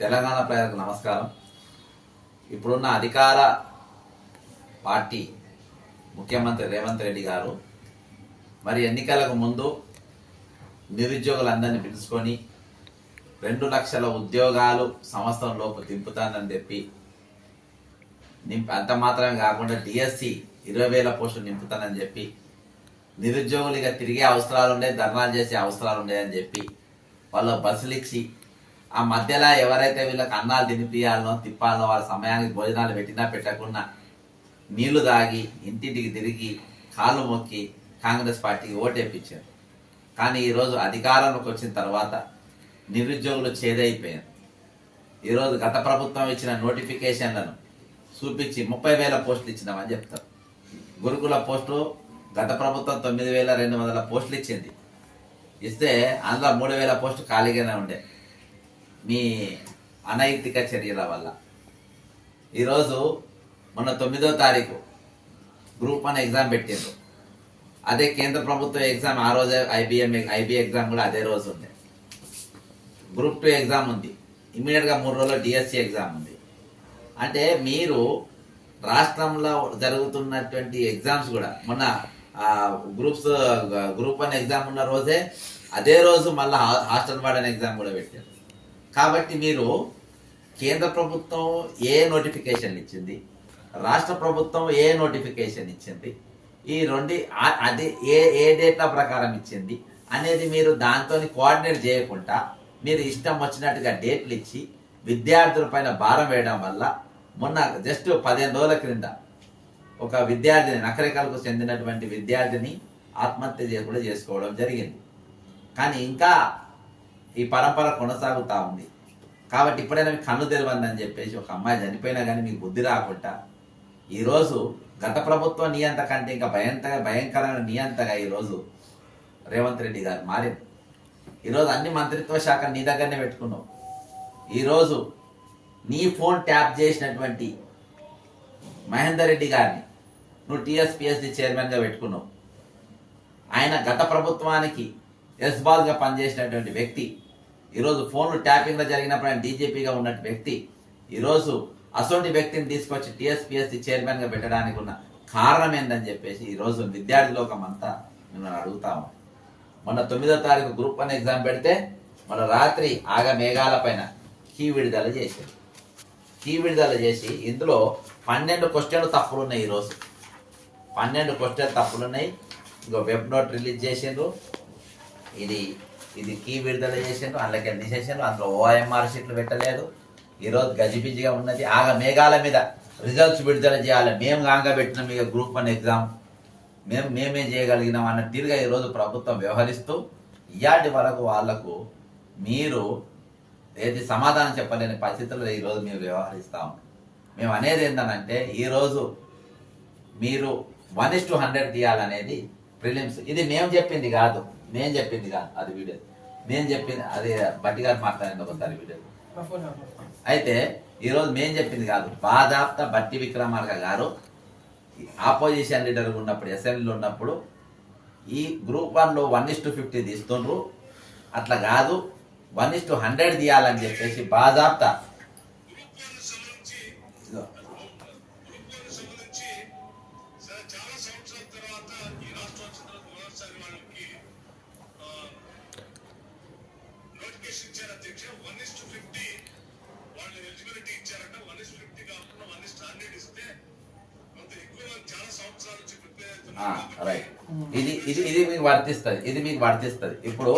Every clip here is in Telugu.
తెలంగాణ ప్రజలకు నమస్కారం. ఇప్పుడున్న అధికార పార్టీ ముఖ్యమంత్రి రేవంత్ రెడ్డి గారు మరి ఎన్నికలకు ముందు నిరుద్యోగులందరినీ పిలుచుకొని 2 లక్షల ఉద్యోగాలు సంవత్సరం లోపు దింపుతానని చెప్పి అంత మాత్రమే కాకుండా డిఎస్సి 20,000 పోస్టులు నింపుతానని చెప్పి నిరుద్యోగులు ఇక తిరిగే అవసరాలు ఉండే, ధర్నాలు చేసే అవసరాలు ఉండేదని చెప్పి వాళ్ళు బస్సులు ఇచ్చి ఆ మధ్యలో ఎవరైతే వీళ్ళకి అన్నాలు తినిపియాలనో తిప్పాలనో వాళ్ళ సమయానికి భోజనాలు పెట్టినా పెట్టకుండా నీళ్లు తాగి ఇంటింటికి తిరిగి కాళ్ళు మొక్కి కాంగ్రెస్ పార్టీకి ఓటేపించారు. కానీ ఈరోజు అధికారంలోకి వచ్చిన తర్వాత నిరుద్యోగులు చేదైపోయారు. ఈరోజు గత ప్రభుత్వం ఇచ్చిన నోటిఫికేషన్లను చూపించి 30,000 పోస్టులు ఇచ్చినామని చెప్తారు. గురుకుల పోస్టు గత ప్రభుత్వం 9,200 పోస్టులు ఇచ్చింది. ఇస్తే అందులో 3,000 పోస్టు ఖాళీగానే ఉండే మీ అనైతిక చర్యల వల్ల. ఈరోజు మొన్న 9వ తారీఖు గ్రూప్ 1 ఎగ్జామ్ పెట్టిండ్రు. అదే కేంద్ర ప్రభుత్వ ఎగ్జామ్ ఆ రోజే ఐబీ ఎగ్జామ్ కూడా అదే రోజు ఉంది. గ్రూప్ 2 ఎగ్జామ్ ఉంది. ఇమ్మీడియట్గా 3 రోజుల్లో డిఎస్సి ఎగ్జామ్ ఉంది. అంటే మీరు రాష్ట్రంలో జరుగుతున్నటువంటి ఎగ్జామ్స్ కూడా మొన్న గ్రూప్ 1 ఎగ్జామ్ ఉన్న రోజే అదే రోజు మళ్ళీ హాస్టల్ వార్డెన్ ఎగ్జామ్ కూడా పెట్టారు. కాబట్టి మీరు కేంద్ర ప్రభుత్వం ఏ నోటిఫికేషన్ ఇచ్చింది, రాష్ట్ర ప్రభుత్వం ఏ నోటిఫికేషన్ ఇచ్చింది, ఈ రెండు అది ఏ డేటా ప్రకారం ఇచ్చింది అనేది మీరు దాంతో కోఆర్డినేట్ చేయకుండా మీరు ఇష్టం వచ్చినట్టుగా డేట్లు ఇచ్చి విద్యార్థుల పైన భారం వేయడం వల్ల మొన్న జస్ట్ 15 రోజుల క్రింద ఒక విద్యార్థిని, నకరికలకు చెందినటువంటి విద్యార్థిని ఆత్మహత్య కూడా చేసుకోవడం జరిగింది. కానీ ఇంకా ఈ పరంపర కొనసాగుతూ ఉంది. కాబట్టి ఇప్పుడైనా మీకు కన్ను తెరవండి అని చెప్పేసి ఒక అమ్మాయి చనిపోయినా కానీ మీకు బుద్ధి రాకుండా ఈరోజు గత ప్రభుత్వ నియంత కంటే ఇంకా భయంకరమైన నియంతగా ఈరోజు రేవంత్ రెడ్డి గారు మారింది. ఈరోజు అన్ని మంత్రిత్వ శాఖ నీ దగ్గరనే పెట్టుకున్నావు. ఈరోజు నీ ఫోన్ ట్యాప్ చేసినటువంటి మహేందర్ రెడ్డి గారిని నువ్వు టీఎస్పీఎస్సీ చైర్మన్గా పెట్టుకున్నావు. ఆయన గత ప్రభుత్వానికి ఎస్బాల్గా పనిచేసినటువంటి వ్యక్తి. ఈరోజు ఫోన్లు ట్యాపింగ్లో జరిగినప్పుడు ఆయన డీజీపీగా ఉన్నటువంటి వ్యక్తి. ఈరోజు అసోంటి వ్యక్తిని తీసుకొచ్చి టీఎస్పీఎస్సీ చైర్మన్గా పెట్టడానికి ఉన్న కారణం ఏందని చెప్పేసి ఈరోజు విద్యార్థి లోకం అంతా మిమ్మల్ని అడుగుతాము. మొన్న 9వ తారీఖు గ్రూప్ 1 ఎగ్జామ్ పెడితే మొన్న రాత్రి మేఘాల పైన కీ విడుదల చేశారు. కీ విడుదల చేసి ఇందులో 12 క్వశ్చన్లు తప్పులున్నాయి. ఈరోజు 12 క్వశ్చన్లు తప్పులున్నాయి. ఇంకో వెబ్ నోట్ రిలీజ్ చేసిండ్రు. ఇది కీ విడుదల చేసిండ్రు, అందులోకి తీసేసిండ్రు. అందులో ఓఎంఆర్ షీట్లు పెట్టలేదు. ఈరోజు గజిబిజిగా ఉన్నది. మేఘాల మీద రిజల్ట్స్ విడుదల చేయాలి, మేము కాంగా పెట్టినాం ఇక గ్రూప్ 1 ఎగ్జామ్ మేమే చేయగలిగినాం అన్న తీరుగా ఈరోజు ప్రభుత్వం వ్యవహరిస్తూ ఇయాటి వరకు వాళ్లకు మీరు ఏది సమాధానం చెప్పలేని పరిస్థితుల్లో ఈరోజు మీరు వ్యవహరిస్తాం. మేము అనేది ఏంటంటే ఈరోజు మీరు 1:100 తీయాలనేది ప్రిలిమ్స్. ఇది మేము చెప్పింది కాదు, అది వీడియో మేము చెప్పింది. అది బట్టి గారు మాట్లాడింది ఒకసారి వీడియో. అయితే ఈరోజు మేము చెప్పింది కాదు, బాధాప్త బట్టి విక్రమార్క గారు ఆపోజిషన్ లీడర్ ఉన్నప్పుడు, అసెంబ్లీలో ఉన్నప్పుడు ఈ గ్రూప్ 1లో 1:50 తీస్తుండ్రు. అట్లా కాదు 1:100 తీయాలని చెప్పేసి బాధాప్త రైట్. ఇది మీకు వర్తిస్తుంది. ఇప్పుడు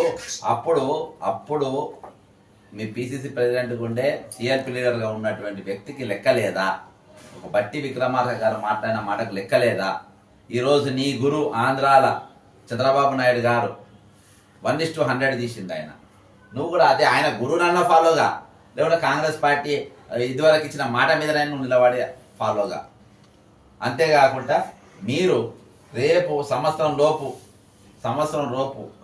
అప్పుడు మీ పిసిసి ప్రెసిడెంట్ ఉండే సిఆర్పి లీడర్గా ఉన్నటువంటి వ్యక్తికి లెక్క లేదా? ఒక బట్టి విక్రమార్క గారు మాట్లాడిన మాటకు లెక్క లేదా? ఈరోజు నీ గురు ఆంధ్రాల చంద్రబాబు నాయుడు గారు 1:100 తీసింది ఆయన. నువ్వు కూడా అదే ఆయన గురునన్న ఫాలోగా, లేకుంటే కాంగ్రెస్ పార్టీ ఇదివరకు ఇచ్చిన మాట మీద నువ్వు నిలబడే ఫాలోగా. అంతేకాకుండా మీరు రేపు సంవత్సరం లోపు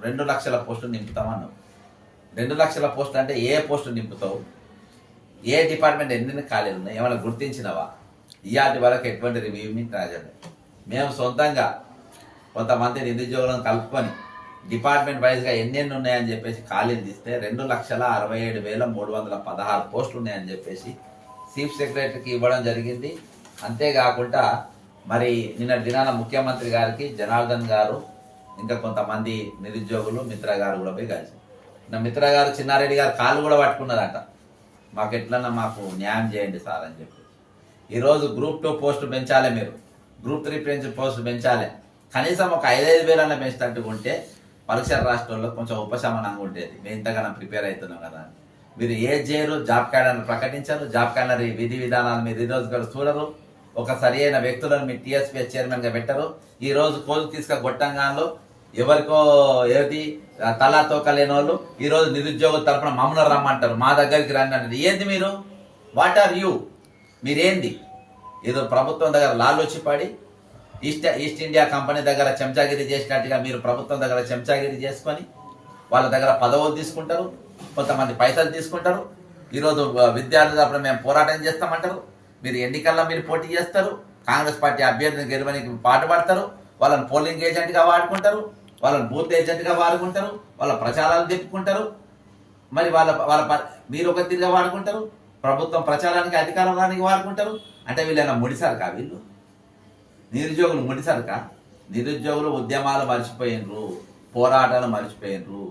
2 లక్షల పోస్టులు నింపుతామన్నావు. 2 లక్షల పోస్టులు అంటే ఏ పోస్టులు నింపుతావు? ఏ డిపార్ట్మెంట్ ఎన్ని ఖాళీలు ఉన్నాయి ఏమైనా గుర్తించినవా? ఇయాటి వరకు ఎటువంటి రివ్యూని రాజండి. మేము సొంతంగా కొంతమంది నిరుద్యోగులను కలుపుకొని డిపార్ట్మెంట్ వైజ్గా ఎన్నెన్ని ఉన్నాయని చెప్పేసి ఖాళీలు తీస్తే 2,67,316 పోస్టులు ఉన్నాయని చెప్పేసి చీఫ్ సెక్రటరీకి ఇవ్వడం జరిగింది. అంతేకాకుండా మరి నిన్న దినాన ముఖ్యమంత్రి గారికి జనార్దన్ గారు ఇంకా కొంతమంది నిరుద్యోగులు మిత్ర గారు కూడా పోయి కలిసి నా మిత్ర గారు చిన్నారెడ్డి గారు కాళ్ళు కూడా పట్టుకున్నదంట, మాకు ఎట్లన్నా మాకు న్యాయం చేయండి సార్ అని చెప్పి. ఈరోజు గ్రూప్ 2 పోస్టు పెంచాలి, మీరు గ్రూప్ 3 పోస్టు పెంచాలి, కనీసం ఒక 5,000 వేలన్నా పెంచినట్టుకుంటే పరీక్షల రాష్ట్రంలో కొంచెం ఉపశమనంగా ఉండేది. మేము ఇంతగానో ప్రిపేర్ అవుతున్నాం కదా. మీరు ఏది చేయరు, జాబ్ క్యాలెండర్ ప్రకటించరు, జాబ్ క్యాలెండర్ విధి విధానాలు మీరు ఈరోజు కూడా చూడరు, ఒక సరి అయిన వ్యక్తులను మీరు టీఎస్పీఎస్ చైర్మన్ గా పెట్టరు. ఈ రోజు కోలు తీసుక గొట్టంగాన్లో ఎవరికో ఏది తలా తోక లేని వాళ్ళు ఈ రోజు నిరుద్యోగుల తరఫున మమ్మల్ని రమ్మంటారు, మా దగ్గరికి రండి అంటారు. ఏంది మీరు, వాట్ ఆర్ యూ, మీరేంది? ఏదో ప్రభుత్వం దగ్గర లాలొచ్చి పడి ఈస్ట్ ఇండియా కంపెనీ దగ్గర చెంచాగిరి చేసినట్టుగా మీరు ప్రభుత్వం దగ్గర చెంచాగిరి చేసుకొని వాళ్ళ దగ్గర పదవులు తీసుకుంటారు, కొంతమంది పైసలు తీసుకుంటారు. ఈరోజు విద్యార్థుల తరపున మేము పోరాటం చేస్తామంటారు, మీరు ఎన్నికల్లో మీరు పోటీ చేస్తారు, కాంగ్రెస్ పార్టీ అభ్యర్థిని గెలవడానికి పాటుపడతారు, వాళ్ళని పోలింగ్ ఏజెంట్గా వాడుకుంటారు, వాళ్ళని బూత్ ఏజెంట్గా వాడుకుంటారు, వాళ్ళ ప్రచారాలు చెప్పుకుంటారు. మరి మీరు ఒక తీరుగా వాడుకుంటారు, ప్రభుత్వం ప్రచారానికి అధికారం రానికి వాడుకుంటారు. అంటే వీళ్ళైనా ముడిసరుకా? వీళ్ళు నిరుద్యోగులు ముడిసరుకా? నిరుద్యోగులు ఉద్యమాలు మర్చిపోయినరు, పోరాటాలు మర్చిపోయినరు.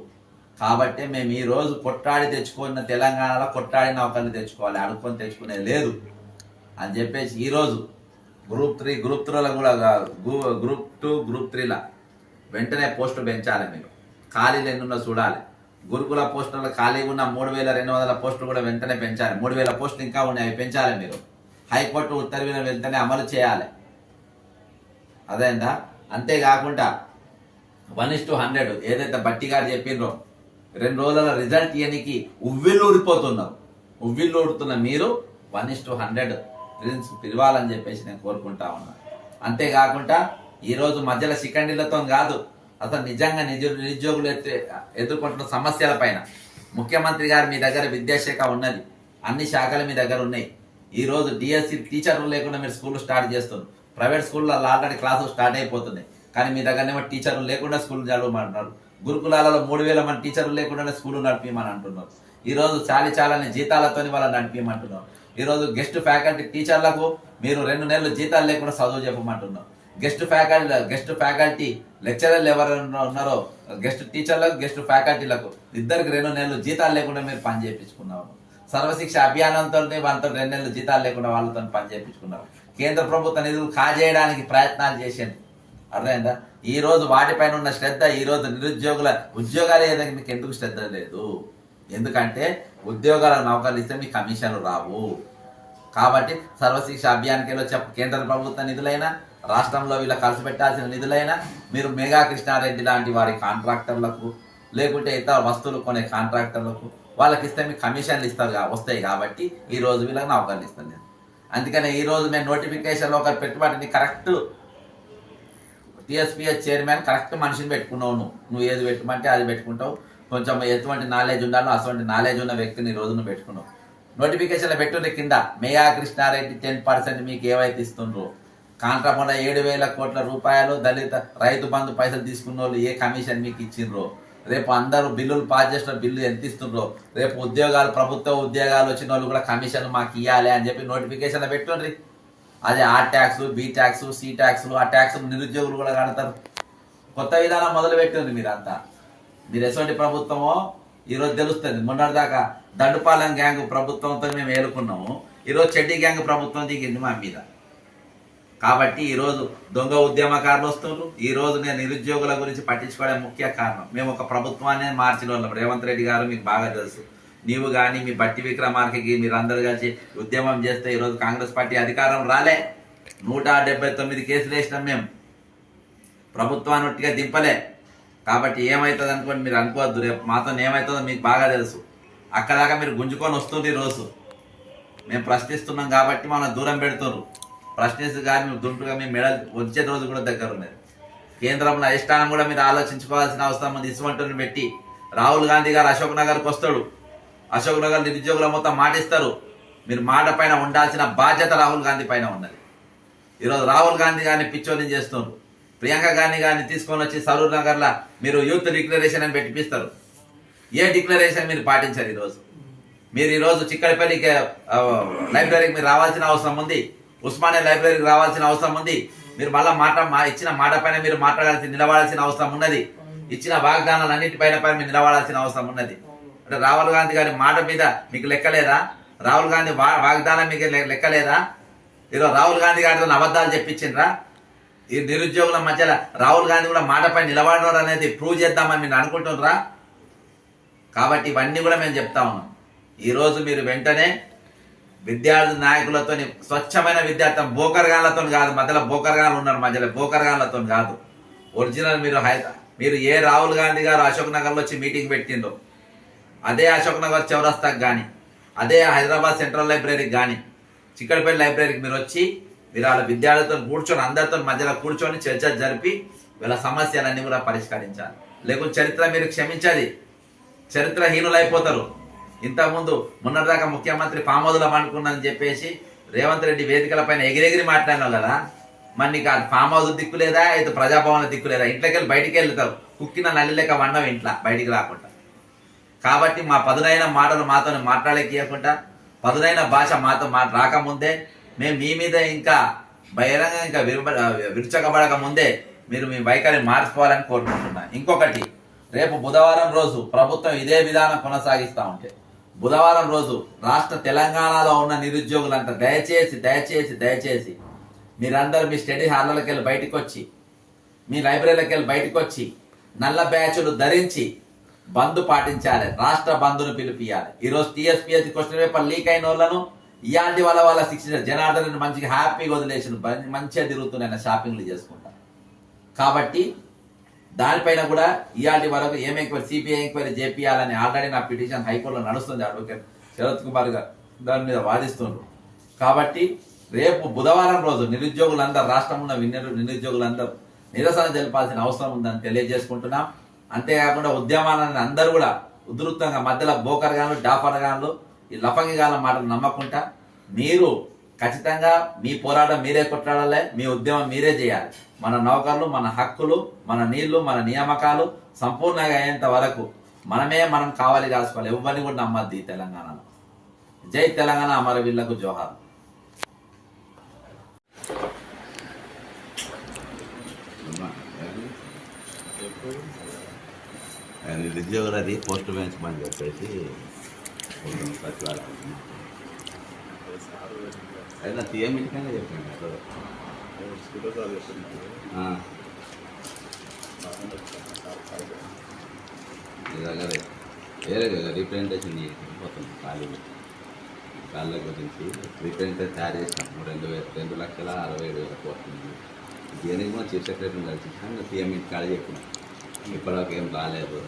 కాబట్టి మేము ఈ రోజు కొట్టాడి తెచ్చుకున్న తెలంగాణలో కొట్టాడి నౌకర్ని తెచ్చుకోవాలి, అడుక్కొని తెచ్చుకునేది లేదు అని చెప్పేసి ఈరోజు గ్రూప్ 3లో కూడా గ్రూప్ 2, గ్రూప్ 3ల వెంటనే పోస్టు పెంచాలి. మీరు ఖాళీలు ఎన్నున్నా చూడాలి. గురుకుల పోస్టులలో ఖాళీ ఉన్న 3,200 పోస్టులు కూడా వెంటనే పెంచాలి. 3,000 పోస్టులు ఇంకా ఉన్నాయి, అవి పెంచాలి. మీరు హైకోర్టు ఉత్తర్వులను వెంటనే అమలు చేయాలి. అదేందా? అంతేకాకుండా 1:100 ఏదైతే బట్టి గారు చెప్పిండ్రో 2 రోజుల రిజల్ట్ ఇయనికి ఉవ్విల్లూడుతున్న మీరు 1:100 పిలవాలని చెప్పేసి నేను కోరుకుంటా ఉన్నా. అంతేకాకుండా ఈరోజు మధ్యలో శిఖండిలతో కాదు, అసలు నిజంగా నిరుద్యోగులు ఎదుర్కొంటున్న సమస్యల పైన ముఖ్యమంత్రి గారు మీ దగ్గర విద్యాశాఖ ఉన్నది, అన్ని శాఖలు మీ దగ్గర ఉన్నాయి. ఈ రోజు డిఎస్సి టీచర్లు లేకుండా మీరు స్కూల్ స్టార్ట్ చేస్తున్నారు. ప్రైవేట్ స్కూల్లో ఆల్రెడీ క్లాసులు స్టార్ట్ అయిపోతున్నాయి, కానీ మీ దగ్గరనేమో టీచర్లు లేకుండా స్కూల్ చదవమంటున్నారు. గురుకులాలలో 3,000 మంది టీచర్లు లేకుండానే స్కూల్ నడిపించమని అంటున్నారు. ఈ రోజు చాలాని జీతాలతో వాళ్ళని నడిపించమంటున్నారు. ఈ రోజు గెస్ట్ ఫ్యాకల్టీ టీచర్లకు మీరు 2 నెలలు జీతాలు లేకుండా చదువు చెప్పమంటున్నారు. గెస్ట్ ఫ్యాకల్టీ లెక్చరర్లు ఎవరైనా ఉన్నారో గెస్ట్ టీచర్లకు, గెస్ట్ ఫ్యాకల్టీలకు ఇద్దరికి 2 నెలలు జీతాలు లేకుండా మీరు పని చేయించుకున్నారు. సర్వశిక్ష అభియానంతో వాళ్ళతో 2 నెలలు జీతాలు లేకుండా వాళ్ళతో పని చేయించుకున్నారు. కేంద్ర ప్రభుత్వ నిధులు కాజేయడానికి ప్రయత్నాలు చేసింది. అర్థమైందా? ఈ రోజు వాటిపైన ఉన్న శ్రద్ధ ఈ రోజు నిరుద్యోగుల ఉద్యోగాలు ఏదైనా మీకు ఎందుకు శ్రద్ధ లేదు? ఎందుకంటే ఉద్యోగాల నౌకర్లు ఇస్తే మీకు కమిషన్లు రావు. కాబట్టి సర్వశిక్ష అభియాన్కిలో కేంద్ర ప్రభుత్వ నిధులైనా రాష్ట్రంలో వీళ్ళ ఖర్చు పెట్టాల్సిన నిధులైనా మీరు మెగా కృష్ణారెడ్డి లాంటి వారి కాంట్రాక్టర్లకు లేకుంటే ఇతర వస్తువులు కొనే కాంట్రాక్టర్లకు వాళ్ళకి ఇస్తే మీకు కమిషన్లు వస్తాయి. కాబట్టి ఈ రోజు వీళ్ళకి నౌకర్లు ఇస్తాను నేను. అందుకనే ఈ రోజు మేము నోటిఫికేషన్లో ఒక పెట్టుబడిని కరెక్ట్ టీఎస్పీఎస్ చైర్మన్ కరెక్ట్ మనిషిని పెట్టుకున్నావు. నువ్వు ఏది పెట్టమంటే అది పెట్టుకుంటావు. కొంచెం ఎటువంటి నాలెడ్జ్ ఉండాలో అటువంటి నాలెడ్జ్ ఉన్న వ్యక్తిని ఈ రోజు నువ్వు పెట్టుకున్నావు. నోటిఫికేషన్లో పెట్టుండే కింద మెగా కృష్ణారెడ్డి 10% మీకు ఏవైతే ఇస్తుండ్రో కాంట్రాక్ట్ 7,000 కోట్ల రూపాయలు దళిత రైతు బంధు పైసలు తీసుకున్న వాళ్ళు ఏ కమిషన్ మీకు ఇచ్చిండ్రో, రేపు అందరూ బిల్లులు పాస్ చేసిన బిల్లు ఎంత ఇస్తుండ్రో, రేపు ప్రభుత్వ ఉద్యోగాలు వచ్చిన వాళ్ళు కూడా కమిషన్ మాకు ఇవ్వాలి అని చెప్పి నోటిఫికేషన్లో పెట్టుండ్రి. అదే ఆ ట్యాక్స్, బి ట్యాక్స్, సి ట్యాక్స్లు, ఆ ట్యాక్స్ నిరుద్యోగులు కూడా కడతారు. కొత్త విధానం మొదలు పెట్టింది మీరంతా. మీరు ఎటువంటి ప్రభుత్వమో ఈరోజు తెలుస్తుంది. మొన్నటిదాకా దండుపాలెం గ్యాంగ్ ప్రభుత్వంతో మేము ఏలుకున్నాము, ఈరోజు చెడ్డీ గ్యాంగ్ ప్రభుత్వం దిగింది మా మీద. కాబట్టి ఈరోజు దొంగ ఉద్యమకారులు వస్తున్నారు. ఈ రోజు నేను నిరుద్యోగుల గురించి పట్టించుకోవడం ముఖ్య కారణం. మేము ఒక ప్రభుత్వాన్ని మార్చిన వాళ్ళం. రేవంత్ రెడ్డి గారు మీకు బాగా తెలుసు. నీవు కానీ మీ బట్టి విక్రమార్కకి మీరు అందరు కలిసి ఉద్యమం చేస్తే ఈరోజు కాంగ్రెస్ పార్టీ అధికారం రాలే. 179 కేసులు వేసినాం మేము, ప్రభుత్వాన్ని ఒట్టిగా దింపలే. కాబట్టి ఏమవుతుంది అనుకోండి మీరు అనుకోవద్దు. రేపు మాతో ఏమవుతుందో మీకు బాగా తెలుసు. అక్కదాకా మీరు గుంజుకొని వస్తుంది. ఈరోజు మేము ప్రశ్నిస్తున్నాం కాబట్టి మనం దూరం పెడుతున్నారు. ప్రశ్నిస్తూ కానీ మీరు దుంటుగా మీ మెడల్ వచ్చే రోజు కూడా దగ్గర ఉన్నది. కేంద్రంలో అధిష్టానం కూడా మీరు ఆలోచించుకోవాల్సిన అవసరం ఉంది. ఇసువంటుని పెట్టి రాహుల్ గాంధీ గారు అశోక్ నగర్కి వస్తాడు. అశోక్ నగర్ నిరుద్యోగుల మొత్తం మాటిస్తారు. మీరు మాట పైన ఉండాల్సిన బాధ్యత రాహుల్ గాంధీ పైన ఉన్నది. ఈరోజు రాహుల్ గాంధీ గారిని పిచ్చోని చేస్తున్నారు. ప్రియాంక గాంధీ తీసుకొని వచ్చి సరూర్ నగర్లో మీరు యూత్ డిక్లరేషన్ అని పెట్టిపిస్తారు. ఏ డిక్లరేషన్ మీరు పాటించారు ఈరోజు? మీరు ఈరోజు చిక్కడపల్లికి లైబ్రరీకి మీరు రావాల్సిన అవసరం ఉంది, ఉస్మానియా లైబ్రరీకి రావాల్సిన అవసరం ఉంది. మీరు మళ్ళీ ఇచ్చిన మాట పైన మీరు నిలబడాల్సిన అవసరం ఉన్నది. ఇచ్చిన వాగ్దానాలు అన్నిటిపైన మీరు నిలబడాల్సిన అవసరం ఉన్నది. అంటే రాహుల్ గాంధీ గారి మాట మీద మీకు లెక్కలేదా? రాహుల్ గాంధీ వాగ్దానం మీకు లెక్కలేదా? ఈరోజు రాహుల్ గాంధీ గారితో అబద్ధాలు చెప్పించిండ్రా? ఈ నిరుద్యోగుల మధ్యలో రాహుల్ గాంధీ కూడా మాటపై నిలబడడం అనేది ప్రూవ్ చేద్దామని మీరు అనుకుంటున్నారా? కాబట్టి ఇవన్నీ కూడా మేము చెప్తా ఉన్నాం. ఈరోజు మీరు వెంటనే విద్యార్థి నాయకులతో, స్వచ్ఛమైన విద్యార్థి, బోకర్గాన్లతో కాదు, మధ్యలో బోకర్గాన్లు ఉన్నారు, మధ్యలో బోకర్గాన్లతో కాదు, ఒరిజినల్ మీరు ఏ రాహుల్ గాంధీ గారు అశోక్ నగర్లో వచ్చి మీటింగ్ పెట్టిందో అదే అశోక్ నగర్ చౌరస్తాకి కానీ, అదే హైదరాబాద్ సెంట్రల్ లైబ్రరీకి కానీ, చిక్కడపల్లి లైబ్రరీకి మీరు వచ్చి మీరు వాళ్ళ విద్యార్థులతో కూర్చొని, అందరితో మధ్యలో కూర్చొని చర్చ జరిపి వీళ్ళ సమస్యలన్నీ కూడా పరిష్కరించాలి. లేకుంటే చరిత్ర మీరు క్షమించాలి, చరిత్రహీనులైపోతారు. ఇంతకుముందు మొన్నటిదాకా ముఖ్యమంత్రి ఫామ్ హౌస్లో పండుకున్నదని చెప్పేసి రేవంత్ రెడ్డి వేదికల పైన ఎగిరెగిరి మాట్లాడినావు కదా, మరి నీకు ఫామ్ హౌస్ దిక్కులేదా, అయితే ప్రజాభవన్ దిక్కులేదా? ఇంట్లోకి వెళ్ళి బయటికి వెళ్తారు, కుక్కిన నల్లి లెక్క వండవు ఇంట్లో బయటికి రాకుండా. కాబట్టి మా పదునైన మాటలు మాతో మాట్లాడలేకుండా, పదునైన భాష మాతో రాకముందే మేము మీ మీద ఇంకా బహిరంగంగా ఇంకా విరుచకబడక ముందే మీరు మీ వైఖరిని మార్చుకోవాలని కోరుకుంటున్నా. ఇంకొకటి, రేపు బుధవారం రోజు ప్రభుత్వం ఇదే విధానం కొనసాగిస్తూ ఉంటే, బుధవారం రోజు రాష్ట్ర తెలంగాణలో ఉన్న నిరుద్యోగులంతా దయచేసి దయచేసి దయచేసి మీరందరూ మీ స్టడీ హాల్లోకి వెళ్ళి బయటకు వచ్చి, మీ లైబ్రరీలోకి వెళ్ళి బయటకు వచ్చి నల్ల బ్యాచ్లు ధరించి బంద్ పాటించాలి, రాష్ట్ర బంద్ను పిలిపియాలి. ఈరోజు టీఎస్పీఎస్సీ క్వశ్చన్ పేపర్ లీక్ అయిన వాళ్ళను ఇలాంటి వాళ్ళ శిక్ష జనార్దన్ మంచిగా హ్యాపీగా వదిలేసిన, మంచిగా తిరుగుతున్నాయి, షాపింగ్లు చేసుకుంటారు. కాబట్టి దానిపైన కూడా ఇవాటి వరకు ఏం ఎంక్వైరీ, సిబిఐ ఎంక్వైరీ చేపియాలని ఆల్రెడీ నా పిటిషన్ హైకోర్టులో నడుస్తుంది. అడ్వకేట్ శరత్ కుమార్ గారు దాని మీద వాదిస్తున్నారు. కాబట్టి రేపు బుధవారం రోజు నిరుద్యోగులందరూ, రాష్ట్రంలో ఉన్న నిరుద్యోగులందరూ నిరసన తెలపాల్సిన అవసరం ఉందని తెలియజేసుకుంటున్నాం. అంతేకాకుండా ఉద్యమాలను అందరూ కూడా ఉధృతంగా మధ్యలో బోకర్గాన్లు, డాఫర్గాన్లు, ఈ లఫంగిగాల మాటలు నమ్మకుండా మీరు ఖచ్చితంగా మీ పోరాటం మీరే కొట్లాడాలి, మీ ఉద్యమం మీరే చేయాలి. మన నౌకర్లు, మన హక్కులు, మన నీళ్లు, మన నియామకాలు సంపూర్ణంగా అయ్యేంత వరకు మనం కావాలి కాసుకోవాలి. ఎవరిని కూడా నమ్మద్దు ఈ తెలంగాణలో. జై తెలంగాణ, అమరవీరులకు జోహార్. నిరుద్యోగులు అది పోస్ట్ పెంచమని చెప్పేసి అయినా సీఎం ఇంటికైనా చెప్పండి. వేరే కదా రిప్రజెంటేషన్ పోతుంది కాళ్ళ గురించి రిప్రజెంటేషన్ తయారు చేసినాము. 2,60,60,000 పోతుంది. దేనికి కూడా చీఫ్ సెక్రటరీని కలిసి సీఎం ఇంటి కాడ చెప్పినాం. ఇప్పటివరకు ఏం రాలేదు.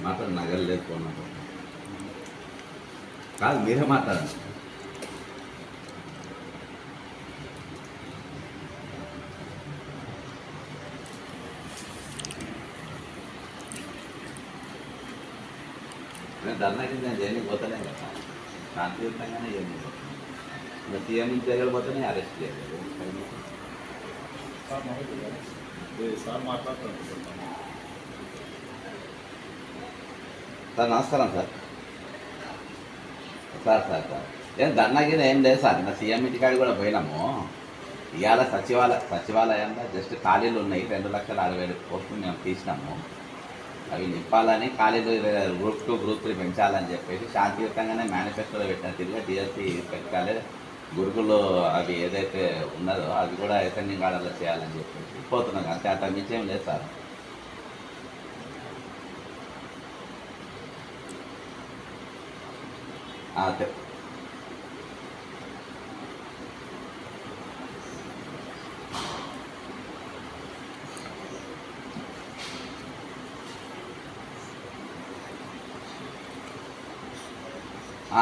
మాట్లాడు, నగలు లేదు ఫోన్ కాదు, మీరే మాట్లాడండి. నేను ధర్నాకి నేను జైలుకి పోతలే కదా, శాంతియుతంగానే ఏమి ఇంకా సీఎం ఇంటి దగ్గర పోతేనే అరెస్ట్ చేయలేదు. సార్ నమస్కారం సార్. ఏం ధర్నాకి ఏం లేదు సార్. నా సీఎం ఇంటికాడికి కూడా పోయినాము. ఇవాళ సచివాలయంలో జస్ట్ ఖాళీలు ఉన్నాయి, 2,60,60,000 పోస్టులు మేము తీసినాము. అవి నింపాలని, ఖాళీలు గ్రూప్ 2, గ్రూప్ 3 పెంచాలని చెప్పేసి శాంతియుతంగానే మేనిఫెస్టోలో పెట్టిన తిరిగి డిఎస్సి పెట్టాలి. గురుకులు అవి ఏదైతే ఉన్నదో అవి కూడా అసెండింగ్ ఆర్డర్లో చేయాలని చెప్పేసి పోతున్నాం. అంతే, అంత మించేం లేదు సార్.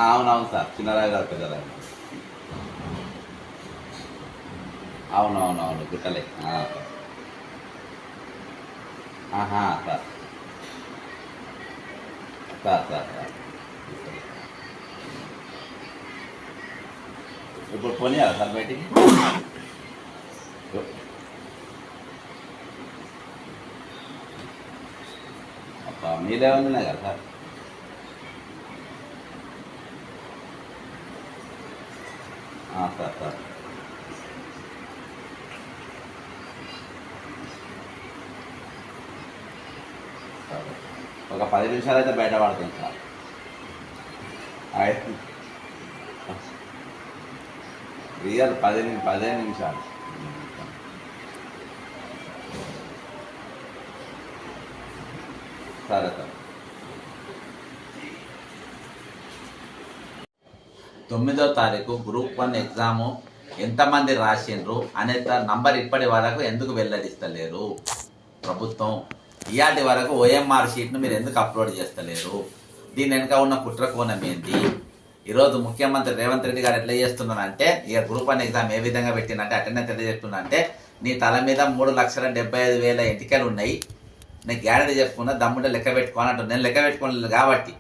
అవునవును సార్, చిన్నరాజు గారు పెద్దరాజు. అవునవునవును, గుట్టలే sir. Sir sir sir sir ఇప్పుడు పోనీయాలి సార్ బయటికి. అబ్బా మీరే ఉన్నాయి కదా సార్. సార్ సార్ ఒక 10 నిమిషాలు అయితే బయట పడుతుంది సార్. రియల్ 15 నిమిషాలు. సరే సార్. 9వ తారీఖు గ్రూప్ 1 ఎగ్జాము ఎంతమంది రాసిండ్రు అనే నంబర్ ఇప్పటి వరకు ఎందుకు వెల్లడిస్తలేరు ప్రభుత్వం? ఇయాటి వరకు ఓఎంఆర్ షీట్ను మీరు ఎందుకు అప్లోడ్ చేస్తలేరు? దీని వెనుక ఉన్న కుట్ర కోణం ఏంటి? ఈరోజు ముఖ్యమంత్రి రేవంత్ రెడ్డి గారు ఎట్లా చేస్తున్నారంటే, ఇక గ్రూప్ 1 ఎగ్జామ్ ఏ విధంగా పెట్టినంటే అటెండెన్స్ ఎట్లా చెప్తున్నంటే, నీ తల మీద 3,75,000 ఎంటికలు ఉన్నాయి, నేను గ్యారెంటీ చెప్పుకున్నా, దమ్ముంటే లెక్క పెట్టుకోనంటు. నేను లెక్క పెట్టుకోలేదు కాబట్టి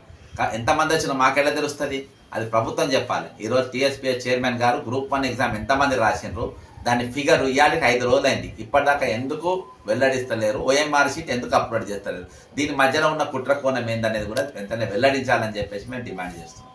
ఎంతమంది వచ్చినా మాకెలా తెలుస్తుంది? అది ప్రభుత్వం చెప్పాలి. ఈరోజు టీఎస్పీఎస్ చైర్మన్ గారు గ్రూప్ 1 ఎగ్జామ్ ఎంతమంది రాసిండ్రు దాని ఫిగర్ ఇవాళకి 5 రోజులైంది, ఇప్పటిదాకా ఎందుకు వెల్లడిస్తలేరు? ఓఎంఆర్ షీట్ ఎందుకు అప్లోడ్ చేస్తలేరు? దీని మధ్యలో ఉన్న కుట్ర కోణం ఏందనేది కూడా వెంటనే వెల్లడించాలని చెప్పేసి మేము డిమాండ్ చేస్తున్నాం.